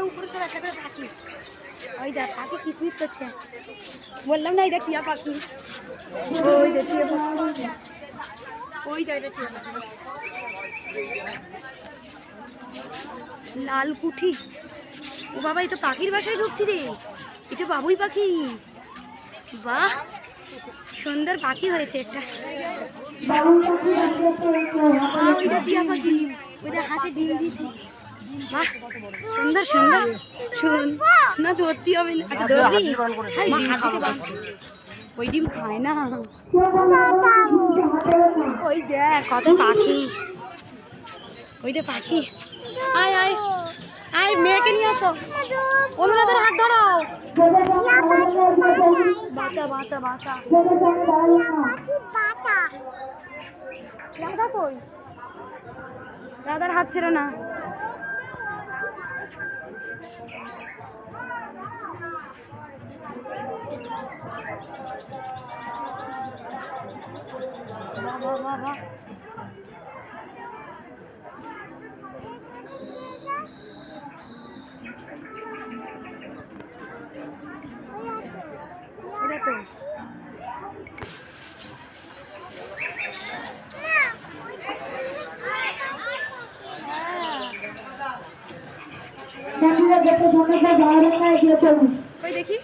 উপরে সব একটা করে পাখি, ওই দেখ পাখি কিচমিচ করছে, বললাম না এই দেখ টিয়া পাখি, ওই দেখ টিয়া পাখি, ওই দেখ টিয়া পাখি, লাল কুঠি। ও বাবা এই তো পাখির বাসায় ঢুকছি রে, এটা বাবুই পাখি, বাহ সুন্দর পাখি হয়েছে একটা। ওইটা টিয়া পাখি, ওইটা হাঁসে ডিম দিয়েছে, বাহ সুন্দর সুন্দর। শুন না ধরতে হবে না, আচ্ছা ধরবি, মা হাত দিতে পারছি, ওই ডিম খায় না। ওই দেখ কত পাখি, ওই দে পাখি, আয় আয় আয় মেয়েকে নিয়ে আসো, অনুরাধের হাত ধরো, বাঁচা বাঁচা বাঁচা। রাধা কই, রাধার হাত ছেড়ো না। বাবা বাবা এটা তো দেখি